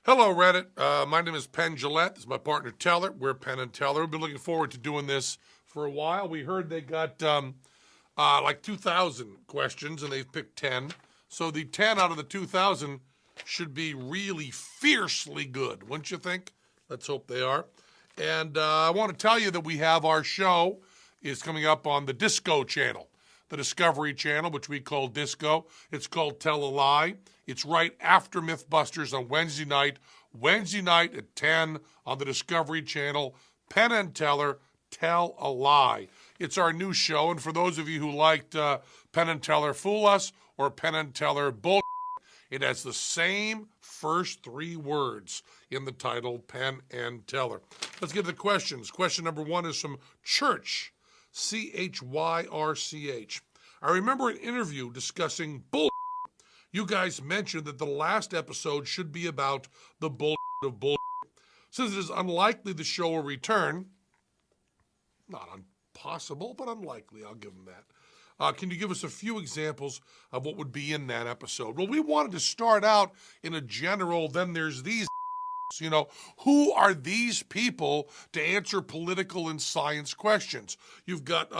Hello, Reddit. My name is Penn Gillette. This is my partner Teller. We're Penn and Teller. We've been looking forward to doing this for a while. We heard they got like 2,000 questions, and they've picked 10. So the 10 out of the 2,000 should be really fiercely good, wouldn't you think? Let's hope they are. And I want to tell you that we have our show is coming up on the Disco channel, the Discovery Channel, which we call Disco. It's called Tell a Lie. It's right after Mythbusters on Wednesday night at 10 on the Discovery Channel. Penn and Teller, Tell a Lie. It's our new show, and for those of you who liked Penn and Teller Fool Us or Penn and Teller Bull, it has the same first three words in the title, Penn and Teller. Let's get to the questions. Question number one is from Church, Chyrch. I remember an interview discussing bull. You guys mentioned that the last episode should be about the bull of bull. Since it is unlikely the show will return, not impossible, but unlikely, I'll give them that. Can you give us a few examples of what would be in that episode? Well, we wanted to start out in a general, then there's these. You know, who are these people to answer political and science questions? You've got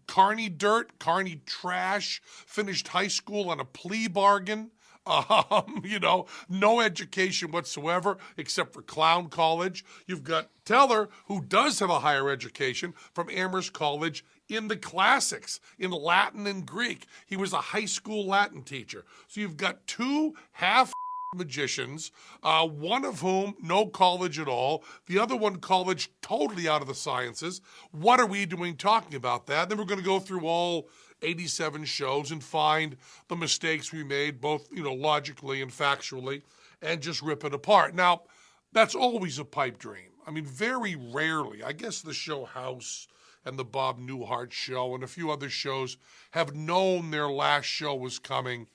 Carney dirt, Carney trash, finished high school on a plea bargain, no education whatsoever except for clown college. You've got Teller, who does have a higher education from Amherst College in the classics, in Latin and Greek. He was a high school Latin teacher. So you've got two half magicians, one of whom no college at all, the other one college totally out of the sciences. What are we doing talking about that? Then we're going to go through all 87 shows and find the mistakes we made, both logically and factually, and just rip it apart. Now, that's always a pipe dream. I mean, very rarely, I guess the show House and the Bob Newhart show and a few other shows have known their last show was coming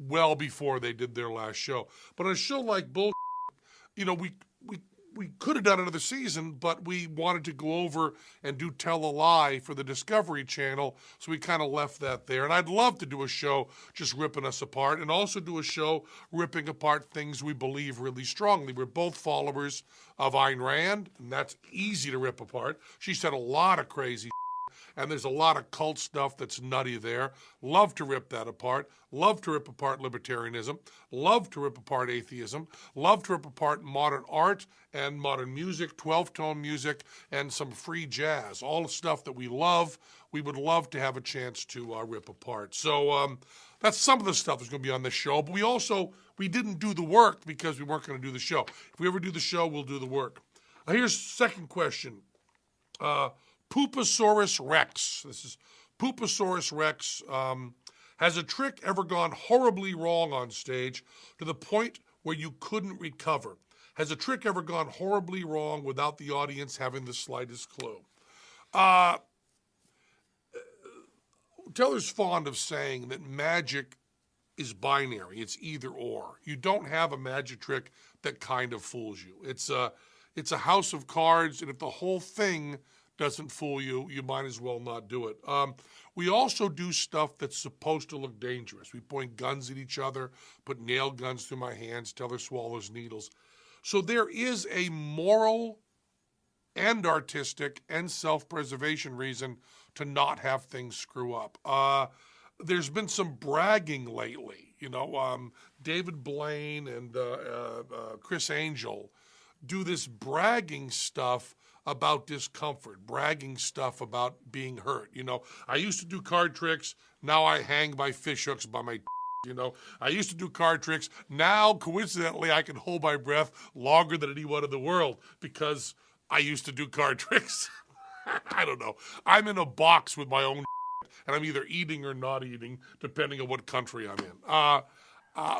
well before they did their last show. But on a show like Bull, we could have done another season, but we wanted to go over and do Tell a Lie for the Discovery Channel, so we kind of left that there. And I'd love to do a show just ripping us apart, and also do a show ripping apart things we believe really strongly. We're both followers of Ayn Rand, and that's easy to rip apart. She said a lot of crazy and there's a lot of cult stuff that's nutty there. Love to rip that apart. Love to rip apart libertarianism. Love to rip apart atheism. Love to rip apart modern art and modern music, 12-tone music, and some free jazz. All the stuff that we love, we would love to have a chance to rip apart. So that's some of the stuff that's going to be on this show. But we didn't do the work because we weren't going to do the show. If we ever do the show, we'll do the work. Here's the second question. Pooposaurus Rex. This is Pooposaurus Rex. Has a trick ever gone horribly wrong on stage to the point where you couldn't recover? Has a trick ever gone horribly wrong without the audience having the slightest clue? Teller's fond of saying that magic is binary. It's either or. You don't have a magic trick that kind of fools you. It's a house of cards, and if the whole thing doesn't fool you, you might as well not do it. We also do stuff that's supposed to look dangerous. We point guns at each other, put nail guns through my hands, Teller swallows needles. So there is a moral and artistic and self-preservation reason to not have things screw up. There's been some bragging lately. David Blaine and Chris Angel do this bragging stuff about discomfort, bragging stuff about being hurt. I used to do card tricks. Now I hang my fish hooks by my I used to do card tricks. Now, coincidentally, I can hold my breath longer than anyone in the world because I used to do card tricks. I don't know. I'm in a box with my own and I'm either eating or not eating, depending on what country I'm in.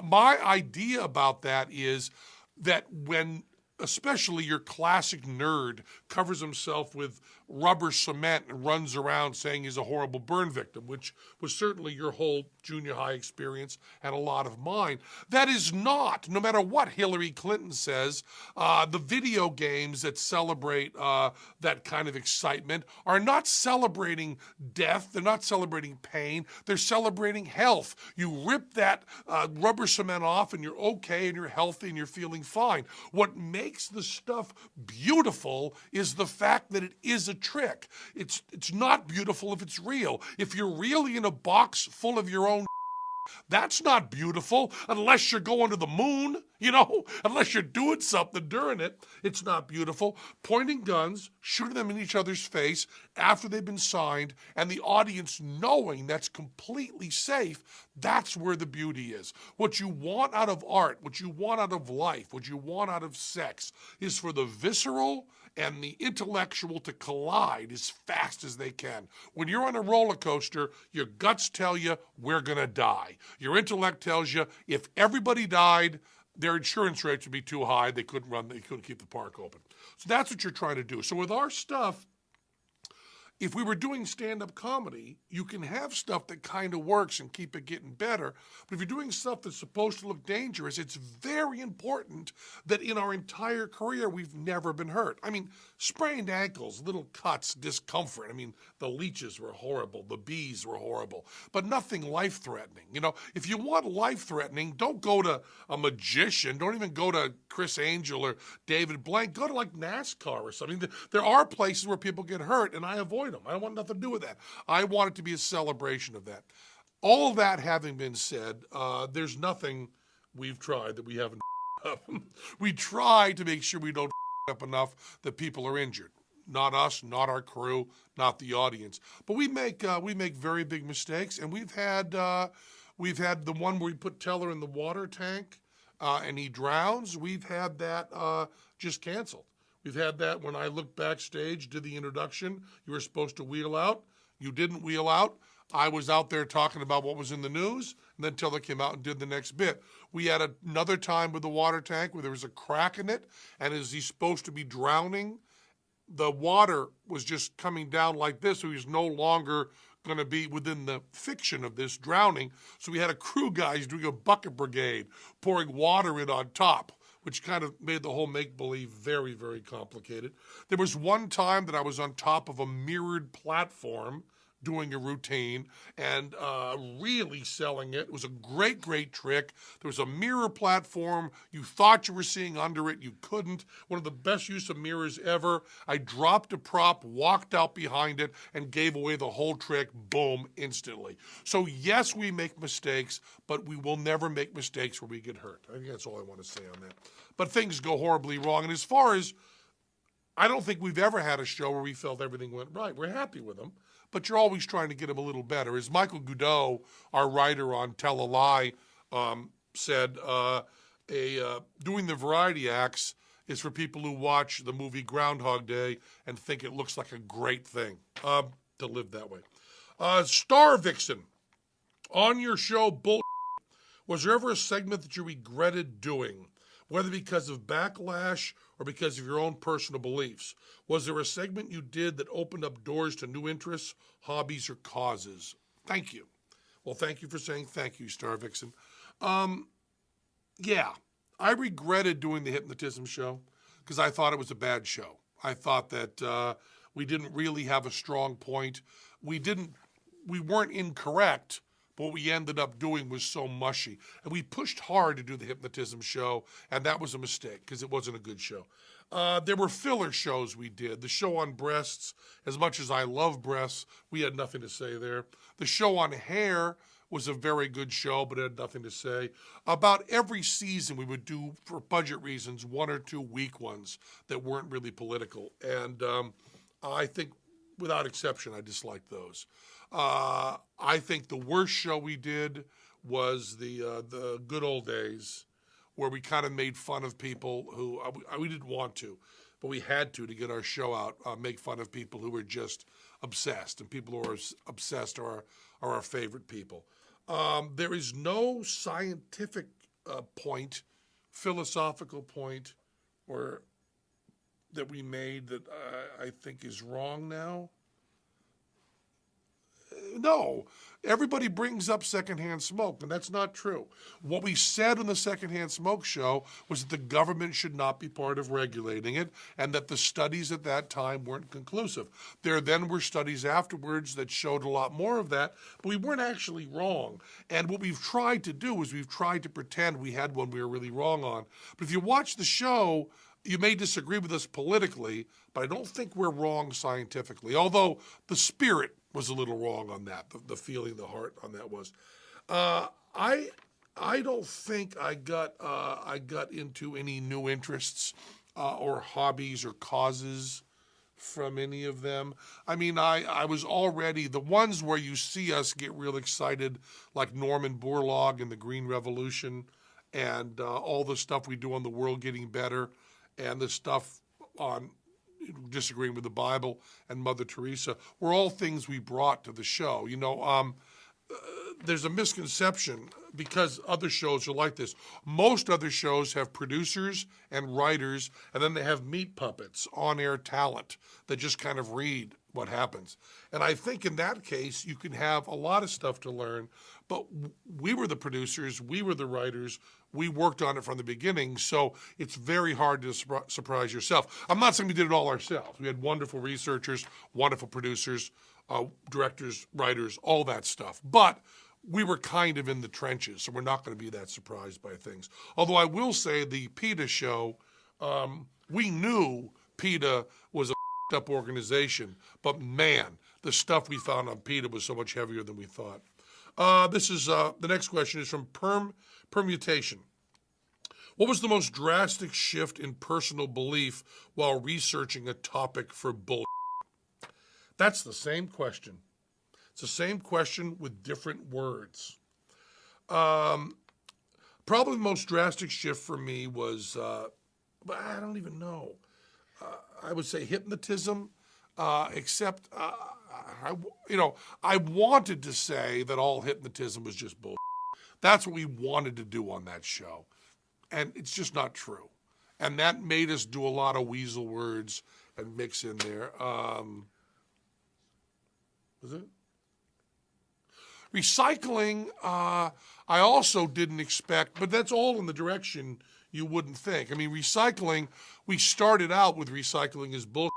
My idea about that is that when especially your classic nerd, covers himself with rubber cement and runs around saying he's a horrible burn victim, which was certainly your whole junior high experience and a lot of mine. That is not, no matter what Hillary Clinton says, the video games that celebrate that kind of excitement are not celebrating death. They're not celebrating pain. They're celebrating health. You rip that rubber cement off and you're okay and you're healthy and you're feeling fine. What makes the stuff beautiful is the fact that it is a trick. It's not beautiful if it's real. If you're really in a box full of your own, that's not beautiful unless you're going to the moon, unless you're doing something during it. It's not beautiful. Pointing guns, shooting them in each other's face after they've been signed, and the audience knowing that's completely safe, that's where the beauty is. What you want out of art, what you want out of life, what you want out of sex is for the visceral and the intellectual to collide as fast as they can. When you're on a roller coaster, your guts tell you we're going to die. Your intellect tells you if everybody died, their insurance rates would be too high. They couldn't keep the park open. So that's what you're trying to do. So with our stuff, if we were doing stand-up comedy, you can have stuff that kind of works and keep it getting better. But if you're doing stuff that's supposed to look dangerous, it's very important that in our entire career, we've never been hurt. I mean, sprained ankles, little cuts, discomfort. I mean, the leeches were horrible. The bees were horrible. But nothing life-threatening. If you want life-threatening, don't go to a magician. Don't even go to Chris Angel or David Blank. Go to like NASCAR or something. There are places where people get hurt, and I avoid them. I don't want nothing to do with that. I want it to be a celebration of that. All that having been said, there's nothing we've tried that we haven't up. We try to make sure we don't up enough that people are injured. Not us, not our crew, not the audience. But we make very big mistakes, and we've had the one where we put Teller in the water tank and he drowns. We've had that just canceled. We've had that when I looked backstage, did the introduction. You were supposed to wheel out. You didn't wheel out. I was out there talking about what was in the news, and then Teller came out and did the next bit. We had another time with the water tank where there was a crack in it, and as he's supposed to be drowning, the water was just coming down like this, so he's no longer going to be within the fiction of this drowning. So we had a crew guys doing a bucket brigade, pouring water in on top, which kind of made the whole make-believe very, very complicated. There was one time that I was on top of a mirrored platform doing a routine and really selling it. It was a great, great trick. There was a mirror platform. You thought you were seeing under it. You couldn't. One of the best use of mirrors ever. I dropped a prop, walked out behind it, and gave away the whole trick, boom, instantly. So yes, we make mistakes, but we will never make mistakes where we get hurt. I think that's all I want to say on that. But things go horribly wrong. And as far as, I don't think we've ever had a show where we felt everything went right. We're happy with them. But you're always trying to get them a little better. As Michael Goudeau, our writer on Tell a Lie, said, doing the variety acts is for people who watch the movie Groundhog Day and think it looks like a great thing to live that way. Star Vixen, on your show, was there ever a segment that you regretted doing, whether because of backlash or because of your own personal beliefs? Was there a segment you did that opened up doors to new interests, hobbies, or causes? Thank you. Well, thank you for saying thank you, Star Vixen. Yeah, I regretted doing the hypnotism show because I thought it was a bad show. I thought that we didn't really have a strong point. We weren't incorrect, but what we ended up doing was so mushy. And we pushed hard to do the hypnotism show, and that was a mistake because it wasn't a good show. There were filler shows we did. The show on breasts, as much as I love breasts, we had nothing to say there. The show on hair was a very good show, but it had nothing to say. About every season we would do, for budget reasons, one or two weak ones that weren't really political. And I think, without exception, I disliked those. I think the worst show we did was the Good Old Days, where we kind of made fun of people who we didn't want to, but we had to get our show out, make fun of people who were just obsessed, and people who are obsessed are our favorite people. There is no scientific point, philosophical point, or that we made that I think is wrong now? No. Everybody brings up secondhand smoke, and that's not true. What we said on the secondhand smoke show was that the government should not be part of regulating it, and that the studies at that time weren't conclusive. There then were studies afterwards that showed a lot more of that, but we weren't actually wrong. And what we've tried to do is we've tried to pretend we had one we were really wrong on. But if you watch the show, you may disagree with us politically, but I don't think we're wrong scientifically, although the spirit was a little wrong on that, the feeling, the heart on that was. I don't think I got into any new interests or hobbies or causes from any of them. I mean, I was already, the ones where you see us get real excited, like Norman Borlaug and the Green Revolution, and all the stuff we do on the world getting better, and the stuff on disagreeing with the Bible and Mother Teresa, were all things we brought to the show. You know, there's a misconception because other shows are like this. Most other shows have producers and writers, and then they have meat puppets, on-air talent that just kind of read what happens. And I think in that case, you can have a lot of stuff to learn, but we were the producers, we were the writers, we worked on it from the beginning, so it's very hard to surprise yourself. I'm not saying we did it all ourselves. We had wonderful researchers, wonderful producers, directors, writers, all that stuff. But we were kind of in the trenches, so we're not going to be that surprised by things. Although I will say the PETA show, we knew PETA was a up organization, but man, the stuff we found on PETA was so much heavier than we thought. The next question is from Permutation. What was the most drastic shift in personal belief while researching a topic for bull? That's the same question. It's the same question with different words. Probably the most drastic shift for me was, but I don't even know. I would say hypnotism, except, I wanted to say that all hypnotism was just bull. That's what we wanted to do on that show. And it's just not true. And that made us do a lot of weasel words and mix in there. Was it? Recycling, I also didn't expect, but that's all in the direction you wouldn't think. I mean, recycling, we started out with recycling as bull,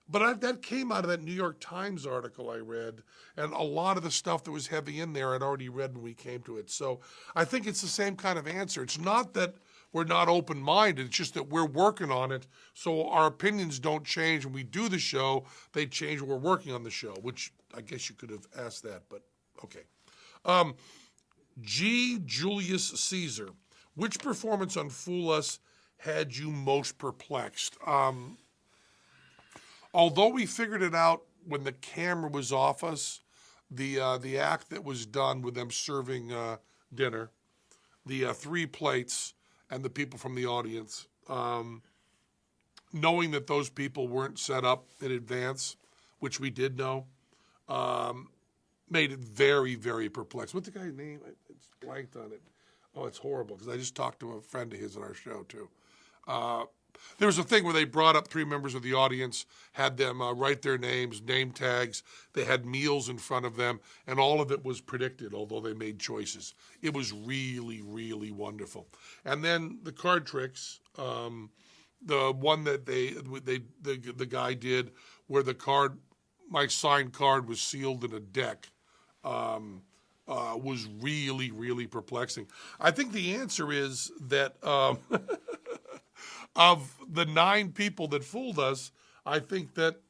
but that came out of that New York Times article I read, and a lot of the stuff that was heavy in there I'd already read when we came to it. So I think it's the same kind of answer. It's not that we're not open-minded, it's just that we're working on it, so our opinions don't change when we do the show, they change when we're working on the show, which I guess you could have asked that, but okay. G. Julius Caesar. Which performance on Fool Us had you most perplexed? Although we figured it out when the camera was off us, the act that was done with them serving dinner, the 3 plates, and the people from the audience, knowing that those people weren't set up in advance, which we did know, made it very, very perplexed. What's the guy's name? It's blanked on it. Oh, it's horrible, because I just talked to a friend of his on our show, too. There was a thing where they brought up 3 members of the audience, had them write their names, name tags. They had meals in front of them, and all of it was predicted, although they made choices. It was really, really wonderful. And then the card tricks, the one that the guy did where the card, my signed card was sealed in a deck, was really, really perplexing. I think the answer is that of the 9 people that fooled us, I think that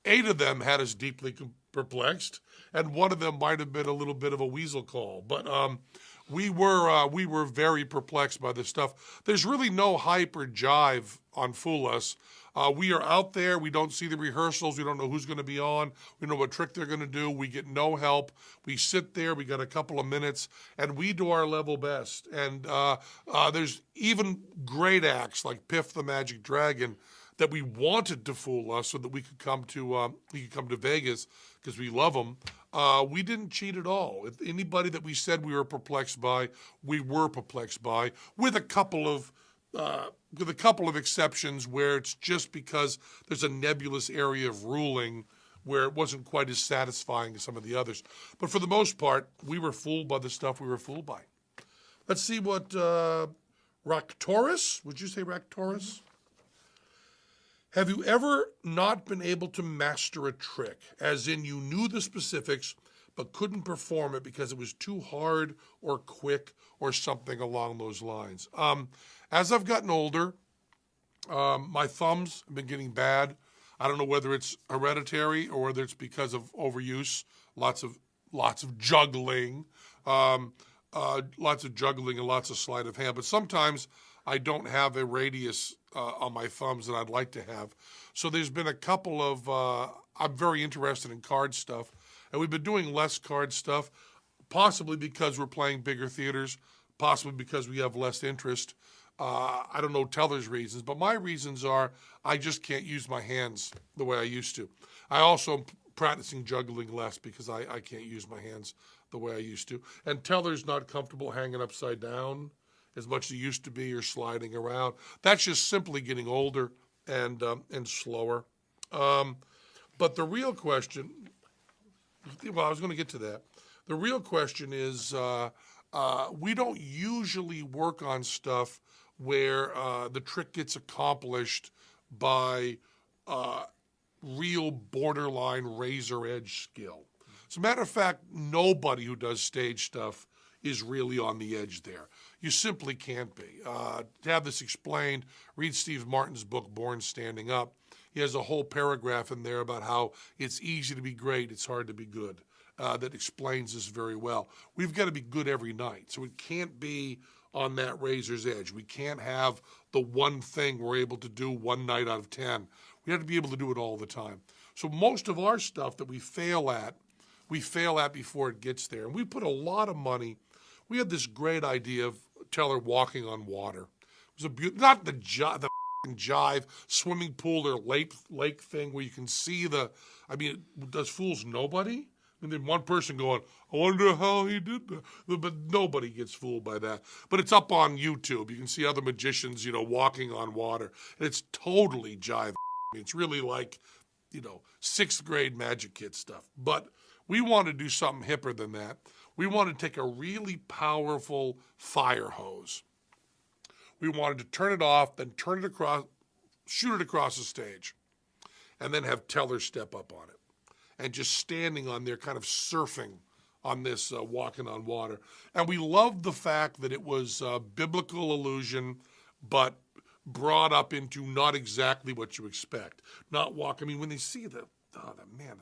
8 of them had us deeply perplexed, and one of them might have been a little bit of a weasel call. But we were very perplexed by this stuff. There's really no hype or jive on Fool Us. We are out there. We don't see the rehearsals. We don't know who's going to be on. We know what trick they're going to do. We get no help. We sit there. We got a couple of minutes, and we do our level best. And there's even great acts like Piff the Magic Dragon that we wanted to fool us so that we could come to Vegas because we love them. We didn't cheat at all. If anybody that we said we were perplexed by, we were perplexed by, with a couple of with a couple of exceptions where it's just because there's a nebulous area of ruling where it wasn't quite as satisfying as some of the others. But for the most part, we were fooled by the stuff we were fooled by. Let's see what Raktoris, would you say Raktoris? Have you ever not been able to master a trick, as in you knew the specifics but couldn't perform it because it was too hard or quick or something along those lines? As I've gotten older, my thumbs have been getting bad. I don't know whether it's hereditary or whether it's because of overuse, lots of juggling, lots of juggling and lots of sleight of hand. But sometimes I don't have a radius on my thumbs that I'd like to have. So there's been a couple of, I'm very interested in card stuff, and we've been doing less card stuff, possibly because we're playing bigger theaters, possibly because we have less interest. I don't know Teller's reasons, but my reasons are I just can't use my hands the way I used to. I also am practicing juggling less because I can't use my hands the way I used to. And Teller's not comfortable hanging upside down as much as he used to be or sliding around. That's just simply getting older and slower. But the real question, well, I was going to get to that. The real question is we don't usually work on stuff where the trick gets accomplished by real borderline razor edge skill. As a matter of fact, nobody who does stage stuff is really on the edge there. You simply can't be. To have this explained, read Steve Martin's book, Born Standing Up. He has a whole paragraph in there about how it's easy to be great, it's hard to be good. That explains this very well. We've got to be good every night, so it can't be on that razor's edge. We can't have the one thing we're able to do one night out of 10. We have to be able to do it all the time. So most of our stuff that we fail at before it gets there. And we put a lot of money. We had this great idea of Teller walking on water. It was a not the jive swimming pool or lake thing where you can see it does fools nobody. And then one person going, I wonder how he did that. But nobody gets fooled by that. But it's up on YouTube. You can see other magicians, walking on water. And it's totally jive. It's really like, 6th grade Magic Kid stuff. But we want to do something hipper than that. We want to take a really powerful fire hose. We wanted to turn it off, then turn it across, shoot it across the stage, and then have Teller step up on it. And just standing on there kind of surfing on this walking on water. And we loved the fact that it was biblical illusion, but brought up into not exactly what you expect. When they see the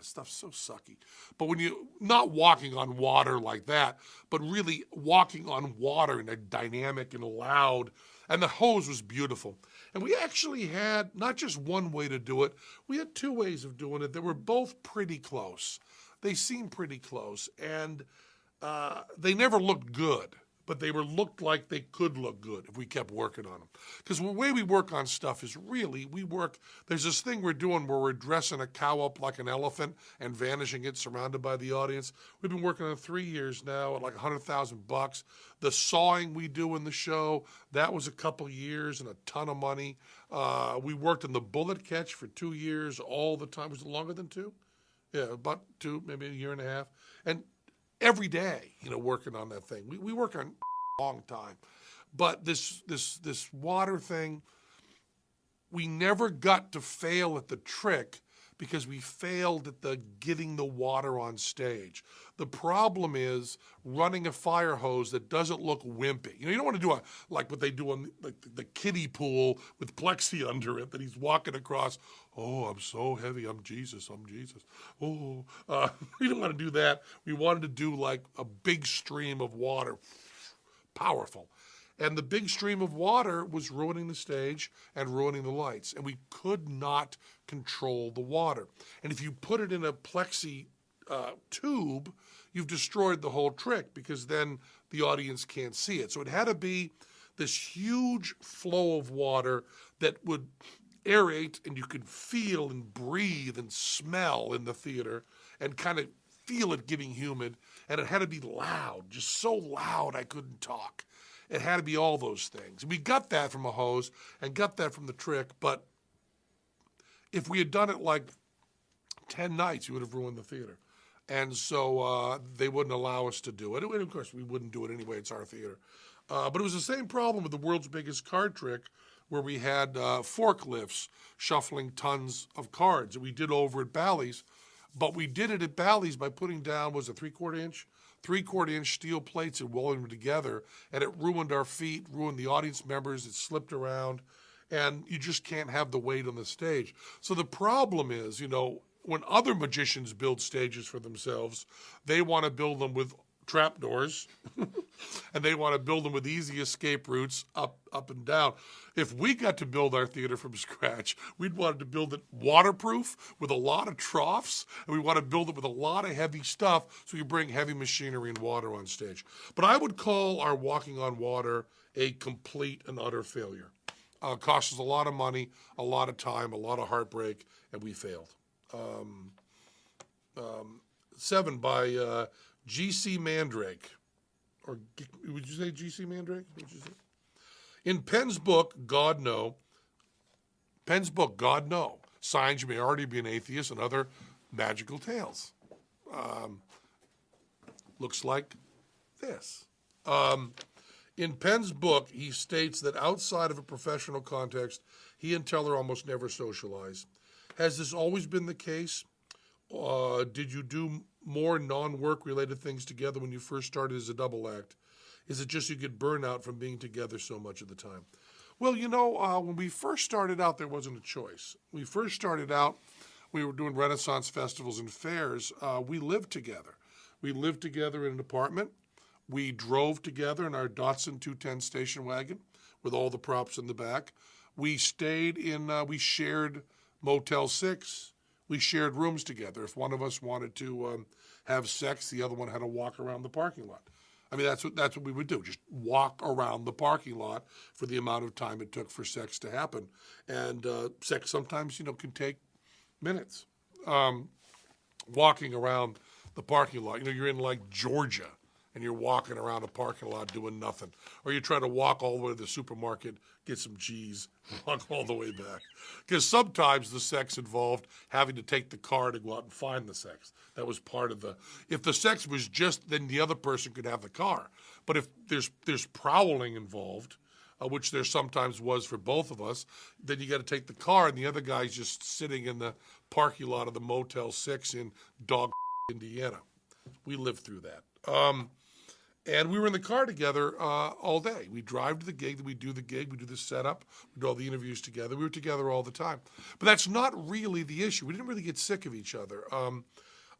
stuff's so sucky. But when you, not walking on water like that, but really walking on water in a dynamic and loud, and the hose was beautiful. And we actually had not just one way to do it, we had 2 ways of doing it that were both pretty close. They seemed pretty close, and they never looked good, but they looked like they could look good if we kept working on them. Because the way we work on stuff is really, there's this thing we're doing where we're dressing a cow up like an elephant and vanishing it surrounded by the audience. We've been working on it 3 years now at like $100,000. The sawing we do in the show, that was a couple years and a ton of money. We worked on the bullet catch for 2 years all the time. Was it longer than 2? Yeah, about 2, maybe a year and a half. And every day, working on that thing. We work on a long time. But this water thing, we never got to fail at the trick because we failed at the getting the water on stage. The problem is running a fire hose that doesn't look wimpy. You don't want to do like what they do on the kiddie pool with plexi under it that he's walking across. Oh, I'm so heavy. I'm Jesus. Oh, we don't want to do that. We wanted to do like a big stream of water, powerful. And the big stream of water was ruining the stage and ruining the lights. And we could not control the water. And if you put it in a plexi tube, you've destroyed the whole trick because then the audience can't see it. So it had to be this huge flow of water that would aerate and you could feel and breathe and smell in the theater and kind of feel it getting humid. And it had to be loud, just so loud I couldn't talk. It had to be all those things. We got that from a hose and got that from the trick, but if we had done it like 10 nights, we would have ruined the theater. And so they wouldn't allow us to do it. And of course, we wouldn't do it anyway. It's our theater. But it was the same problem with the world's biggest card trick, where we had forklifts shuffling tons of cards that we did over at Bally's. But we did it at Bally's by putting down, was it 3/4 inch? 3/4 inch steel plates and welding them together. And it ruined our feet, ruined the audience members. It slipped around. And you just can't have the weight on the stage. So the problem is, when other magicians build stages for themselves, they want to build them with trapdoors, and they want to build them with easy escape routes up and down. If we got to build our theater from scratch, we'd want to build it waterproof with a lot of troughs, and we want to build it with a lot of heavy stuff so you bring heavy machinery and water on stage. But I would call our Walking on Water a complete and utter failure. Cost us a lot of money, a lot of time, a lot of heartbreak, and we failed. 7 by G.C. Mandrake. Or would you say G.C. Mandrake? In Penn's book, God No, Signs You May Already Be an Atheist and Other Magical Tales. Looks like this. In Penn's book, he states that outside of a professional context, he and Teller almost never socialize. Has this always been the case? Did you do more non-work related things together when you first started as a double act? Is it just you get burnout from being together so much of the time? Well, when we first started out, there wasn't a choice. We first started out, we were doing Renaissance festivals and fairs. We lived together. We lived together in an apartment. We drove together in our Datsun 210 station wagon with all the props in the back. We stayed we shared Motel 6. We shared rooms together. If one of us wanted to have sex, the other one had to walk around the parking lot. I mean, that's what we would do, just walk around the parking lot for the amount of time it took for sex to happen. And sex sometimes, can take minutes. Walking around the parking lot, you're in like Georgia, and you're walking around a parking lot doing nothing. Or you try to walk all the way to the supermarket, get some cheese, walk all the way back. Because sometimes the sex involved having to take the car to go out and find the sex. That was part of if the sex was just, then the other person could have the car. But if there's prowling involved, which there sometimes was for both of us, then you got to take the car, and the other guy's just sitting in the parking lot of the Motel 6 in Indiana. We lived through that. And we were in the car together all day. We drive to the gig, we do the setup, we do all the interviews together. We were together all the time. But that's not really the issue. We didn't really get sick of each other.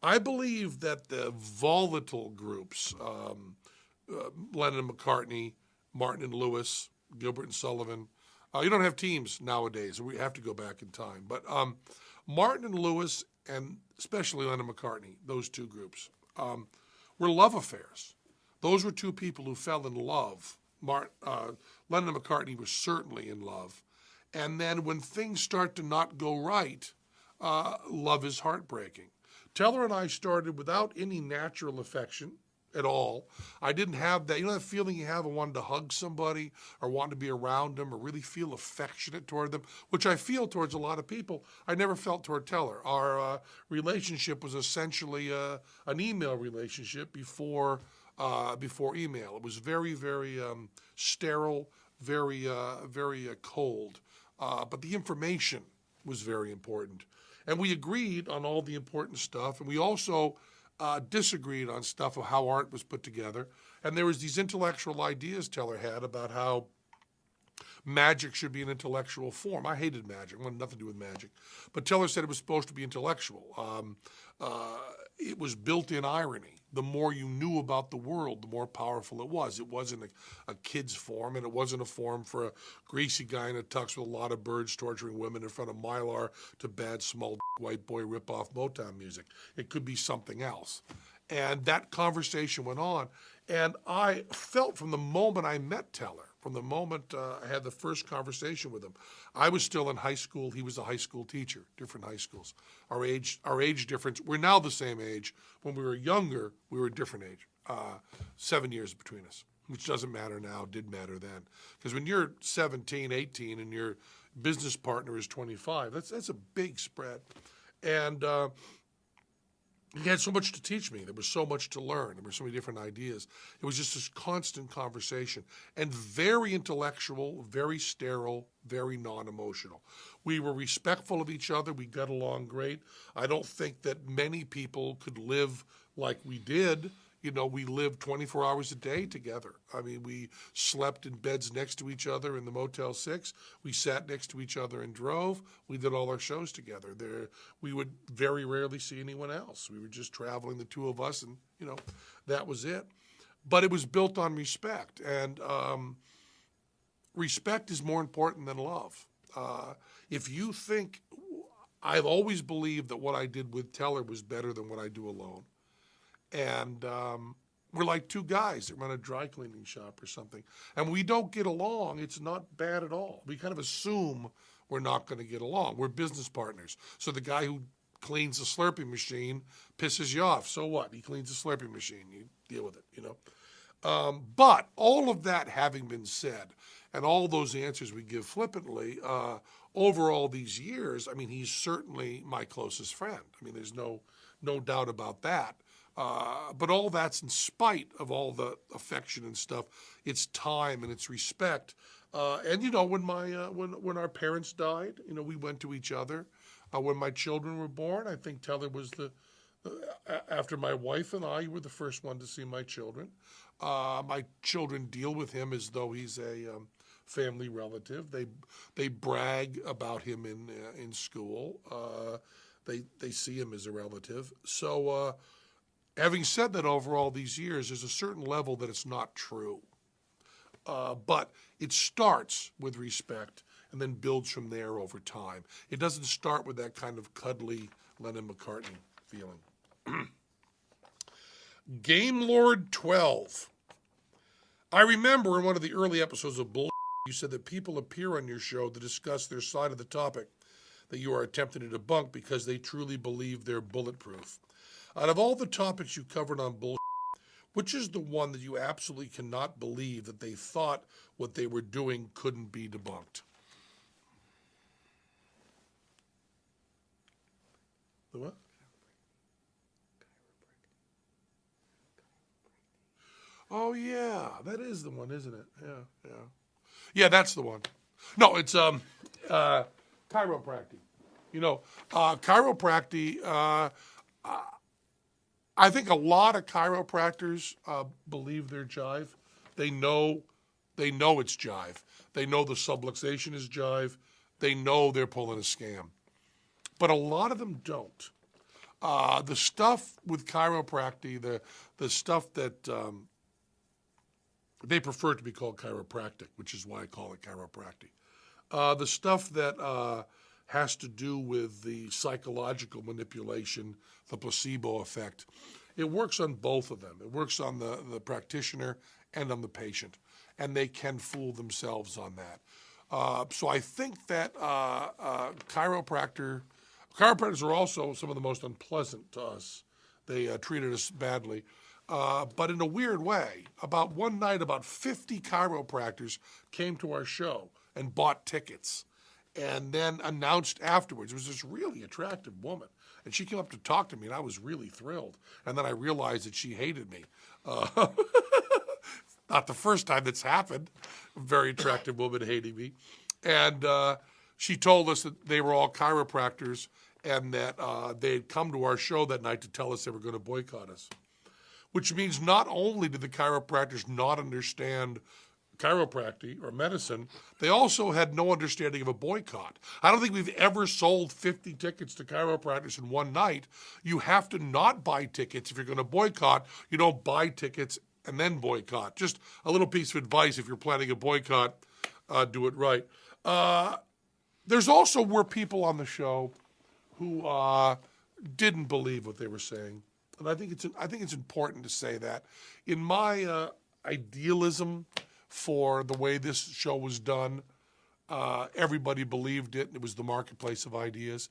I believe that the volatile groups, Lennon and McCartney, Martin and Lewis, Gilbert and Sullivan, you don't have teams nowadays. We have to go back in time. But Martin and Lewis, and especially Lennon and McCartney, those two groups, were love affairs. Those were two people who fell in love. Lennon and McCartney were certainly in love. And then when things start to not go right, love is heartbreaking. Teller and I started without any natural affection at all. I didn't have that, that feeling you have of wanting to hug somebody or wanting to be around them or really feel affectionate toward them, which I feel towards a lot of people. I never felt toward Teller. Our relationship was essentially an email relationship before email. It was very, very sterile, very cold. But the information was very important. And we agreed on all the important stuff. And we also disagreed on stuff of how art was put together. And there was these intellectual ideas Teller had about how magic should be an intellectual form. I hated magic. I wanted nothing to do with magic. But Teller said it was supposed to be intellectual. It was built-in irony. The more you knew about the world, the more powerful it was. It wasn't a kid's form, and it wasn't a form for a greasy guy in a tux with a lot of birds torturing women in front of Mylar to bad, small white boy rip-off Motown music. It could be something else. And that conversation went on. And I felt from the moment I met Teller, from the moment I had the first conversation with him, I was still in high school. He was a high school teacher, different high schools. Our age difference, we're now the same age. When we were younger, we were a different age, 7 years between us. which doesn't matter now, did matter then. Because when you're 17, 18, and your business partner is 25, that's a big spread. And he had so much to teach me. There was so much to learn. There were so many different ideas. It was just this constant conversation, and very intellectual, very sterile, very non-emotional. We were respectful of each other. We got along great. I don't think that many people could live like we did. You know, we lived 24 hours a day together. I mean, we slept in beds next to each other in the Motel 6. We sat next to each other and drove. We did all our shows together. We would very rarely see anyone else. We were just traveling, the two of us, and, you know, that was it. But it was built on respect, and respect is more important than love. If you think, I've always believed that what I did with Teller was better than what I do alone. And we're like two guys that run a dry cleaning shop or something. And we don't get along. It's not bad at all. We kind of assume we're not going to get along. We're business partners. So the guy who cleans the Slurpee machine pisses you off. So what? He cleans the Slurpee machine. You deal with it, you know. But all of that having been said, and all those answers we give flippantly, over all these years, I mean, he's certainly my closest friend. I mean, there's no doubt about that. But all that's in spite of all the affection and stuff. It's time and it's respect. And you know, when our parents died, you know, we went to each other. When my children were born, I think Teller was after my wife and I, you were the first one to see my children. My children deal with him as though he's a family relative. They brag about him in school. They see him as a relative. So. Having said that, over all these years, there's a certain level that it's not true. But it starts with respect and then builds from there over time. It doesn't start with that kind of cuddly Lennon-McCartney feeling. Game Lord 12. I remember in one of the early episodes of Bull, you said that people appear on your show to discuss their side of the topic that you are attempting to debunk because they truly believe they're bulletproof. Out of all the topics you covered on bullshit, which is the one that you absolutely cannot believe that they thought what they were doing couldn't be debunked? The what? Oh, yeah, that is the one, isn't it? Yeah. Yeah, that's the one. No, it's chiropractic. You know, chiropractic, I think a lot of chiropractors believe they're jive. They know it's jive. They know the subluxation is jive. They know they're pulling a scam. But a lot of them don't. The stuff with chiropractic, the stuff that they prefer to be called chiropractic, which is why I call it chiropractic. The stuff that has to do with the psychological manipulation, the placebo effect. It works on both of them. It works on the practitioner and on the patient, and they can fool themselves on that. So I think that chiropractors are also some of the most unpleasant to us. They treated us badly. But in a weird way, about one night, about 50 chiropractors came to our show and bought tickets and then announced afterwards. It was this really attractive woman. And she came up to talk to me, and I was really thrilled. And then I realized that she hated me. Not the first time that's happened. A very attractive woman hating me. And she told us that they were all chiropractors and that they had come to our show that night to tell us they were going to boycott us. Which means not only did the chiropractors not understand chiropractic or medicine, they also had no understanding of a boycott. I don't think we've ever sold 50 tickets to chiropractors in one night. You have to not buy tickets if you're going to boycott. You don't buy tickets and then boycott. Just a little piece of advice: if you're planning a boycott, do it right. There's also were people on the show who didn't believe what they were saying. And I think it's important to say that. In my idealism for the way this show was done, everybody believed it. It was the marketplace of ideas.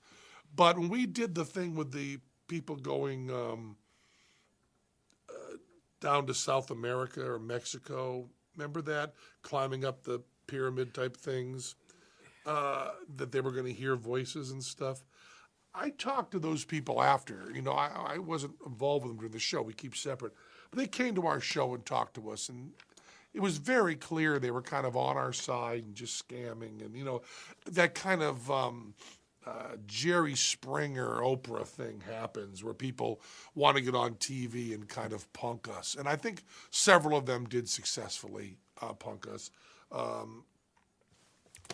But when we did the thing with the people going down to South America or Mexico. Remember that? Climbing up the pyramid type things, that they were going to hear voices and stuff. I talked to those people after. I wasn't involved with them during the show. We keep separate. But they came to our show and talked to us, and it was very clear they were kind of on our side and just scamming. And, that kind of Jerry Springer, Oprah thing happens where people want to get on TV and kind of punk us. And I think several of them did successfully punk us.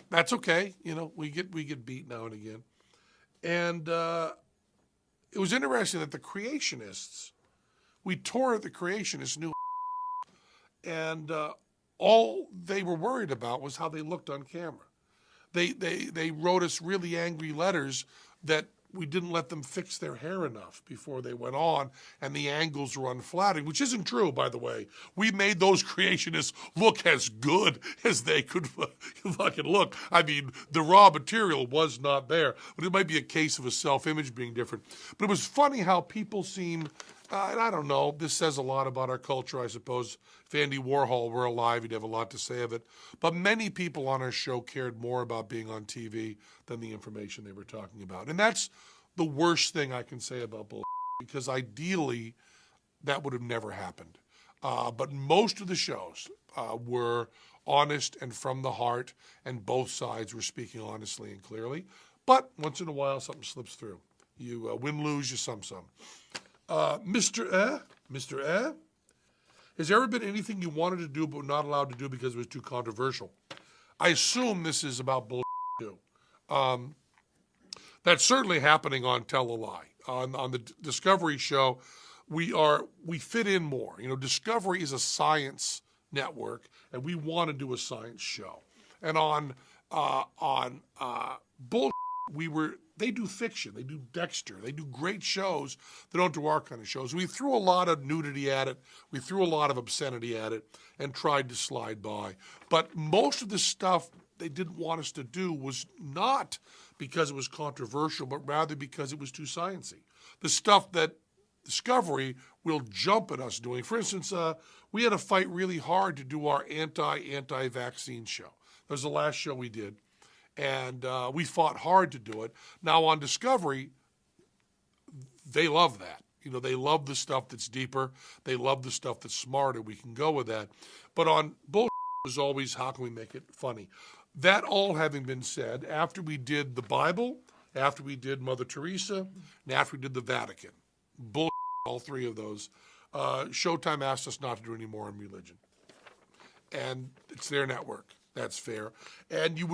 That's okay. We get beat now and again. And it was interesting that the creationists, we tore at the creationists new, and all they were worried about was how they looked on camera. They wrote us really angry letters that we didn't let them fix their hair enough before they went on, and the angles were unflattering, which isn't true, by the way. We made those creationists look as good as they could fucking look. I mean, the raw material was not there, but it might be a case of a self-image being different. But it was funny how people seem, and I don't know, this says a lot about our culture, I suppose. If Andy Warhol were alive, he'd have a lot to say of it. But many people on our show cared more about being on TV than the information they were talking about. And that's the worst thing I can say about bullshit, because ideally that would have never happened. But most of the shows were honest and from the heart, and both sides were speaking honestly and clearly. But once in a while, something slips through. You win, lose, you some. Mr. Has there ever been anything you wanted to do but not allowed to do because it was too controversial? I assume this is about bullshit too. That's certainly happening on Tell a Lie. On the Discovery show, we fit in more. Discovery is a science network, and we want to do a science show. And on bullshit, they do fiction, they do Dexter, they do great shows. They don't do our kind of shows. We threw a lot of nudity at it, we threw a lot of obscenity at it, and tried to slide by. But most of the stuff they didn't want us to do was not because it was controversial, but rather because it was too sciencey. The stuff that Discovery will jump at us doing. For instance, we had to fight really hard to do our anti-vaccine show. That was the last show we did. And we fought hard to do it. Now on Discovery, they love that. They love the stuff that's deeper. They love the stuff that's smarter. We can go with that. But on bullshit, it was always, how can we make it funny? That all having been said, after we did the Bible, after we did Mother Teresa, and after we did the Vatican, bullshit, all three of those, Showtime asked us not to do any more on religion. And it's their network. That's fair. And you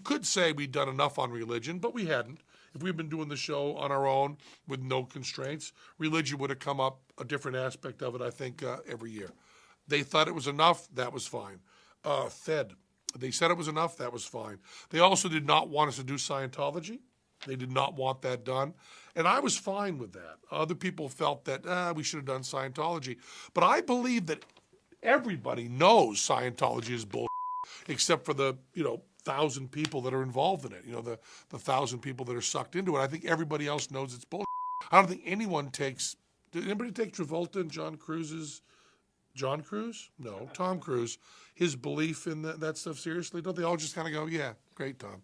could say we'd done enough on religion, but we hadn't. If we'd been doing the show on our own with no constraints, religion would have come up, a different aspect of it, I think, every year. They thought it was enough. That was fine. Fed. They said it was enough. That was fine. They also did not want us to do Scientology. They did not want that done. And I was fine with that. Other people felt that we should have done Scientology. But I believe that everybody knows Scientology is bullshit, except for the 1,000 people that are involved in it, the 1,000 people that are sucked into it. I think everybody else knows it's bullshit. I don't think anyone takes, did anybody take Travolta and Tom Cruise? His belief in that stuff seriously? Don't they all just kind of go, yeah, great, Tom?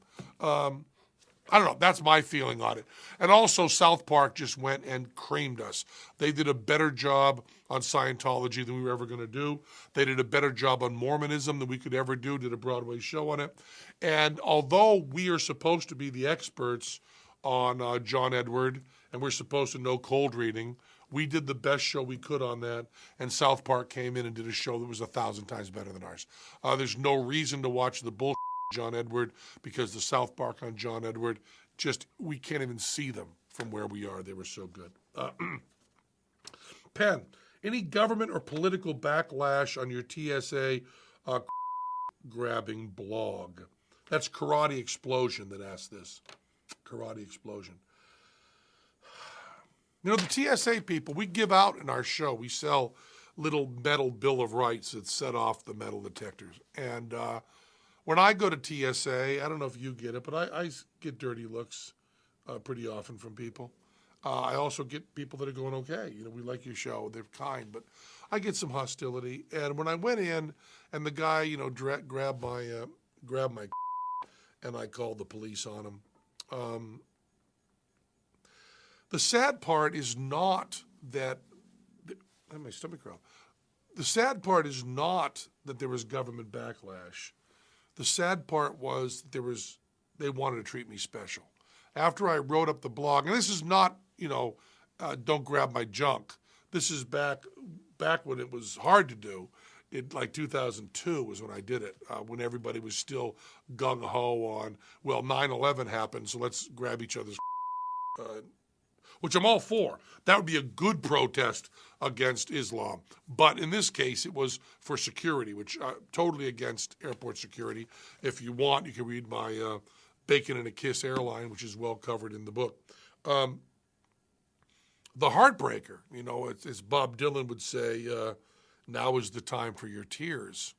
I don't know. That's my feeling on it. And also, South Park just went and creamed us. They did a better job on Scientology than we were ever going to do. They did a better job on Mormonism than we could ever do, did a Broadway show on it. And although we are supposed to be the experts on John Edward, and we're supposed to know cold reading, we did the best show we could on that, and South Park came in and did a show that was 1,000 times better than ours. There's no reason to watch the bullshit John Edward, because the South Park on John Edward, we can't even see them from where we are. They were so good. Penn, any government or political backlash on your TSA grabbing blog? That's Karate Explosion that asked this. Karate Explosion. The TSA people, we give out in our show, we sell little metal Bill of Rights that set off the metal detectors. And when I go to TSA, I don't know if you get it, but I get dirty looks pretty often from people. I also get people that are going, okay, we like your show, they're kind. But I get some hostility. And when I went in, and the guy, grabbed my, and I called the police on him. The sad part is not that my stomach growled. The sad part is not that there was government backlash. The sad part was they wanted to treat me special. After I wrote up the blog, and this is not, don't grab my junk. This is back when it was hard to do. Like 2002 was when I did it, when everybody was still gung-ho on, 9/11 happened, so let's grab each other's which I'm all for. That would be a good protest against Islam. But in this case, it was for security, which totally against airport security. If you want, you can read my Bacon and a Kiss airline, which is well covered in the book. The heartbreaker, as Bob Dylan would say, now is the time for your tears.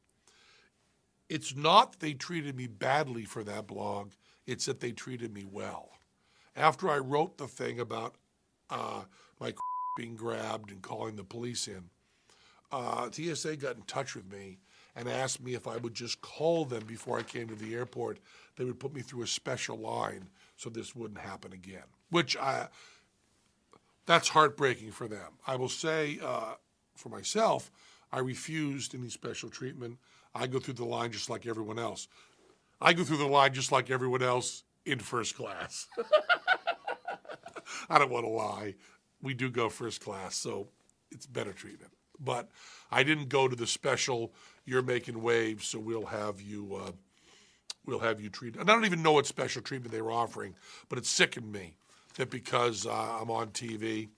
It's not that they treated me badly for that blog. It's that they treated me well. After I wrote the thing about my being grabbed and calling the police in, TSA got in touch with me and asked me if I would just call them before I came to the airport. They would put me through a special line so this wouldn't happen again, that's heartbreaking for them. I will say, for myself, I refused any special treatment. I go through the line just like everyone else. I go through the line just like everyone else in first class. I don't want to lie. We do go first class, so it's better treatment. But I didn't go to the special, you're making waves, so we'll have you treated. And I don't even know what special treatment they were offering, but it sickened me that because I'm on TV,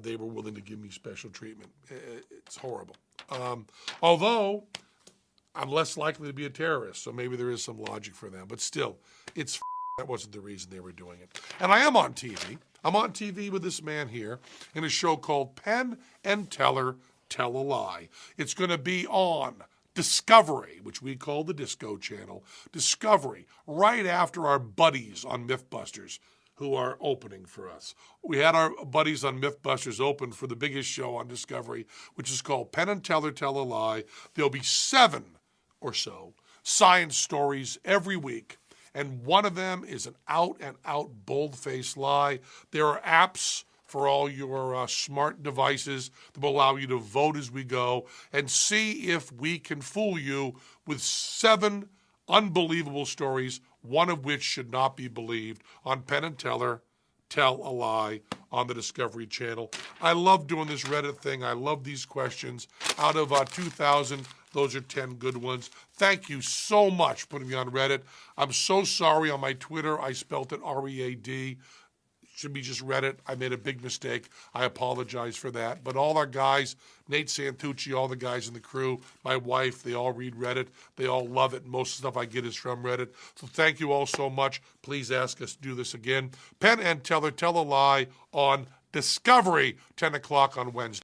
they were willing to give me special treatment. It's horrible. Although I'm less likely to be a terrorist, so maybe there is some logic for them. But still, that wasn't the reason they were doing it. And I am on TV. I'm on TV with this man here in a show called Penn and Teller Tell a Lie. It's going to be on Discovery, which we call the Disco Channel. Discovery, right after our buddies on Mythbusters, who are opening for us. We had our buddies on Mythbusters open for the biggest show on Discovery, which is called Penn and Teller Tell a Lie. There'll be 7 or so science stories every week, and one of them is an out-and-out bold-faced lie. There are apps for all your smart devices that will allow you to vote as we go and see if we can fool you with 7 unbelievable stories, one of which should not be believed, on Penn and Teller Tell a Lie on the Discovery Channel. I love doing this Reddit thing. I love these questions. Out of 2,000, those are 10 good ones. Thank you so much for putting me on Reddit. I'm so sorry on my Twitter. I spelt it R-E-A-D. Should be just Reddit. I made a big mistake. I apologize for that. But all our guys, Nate Santucci, all the guys in the crew, my wife, they all read Reddit. They all love it. Most of the stuff I get is from Reddit. So thank you all so much. Please ask us to do this again. Penn and Teller Tell a Lie on Discovery, 10 o'clock on Wednesday.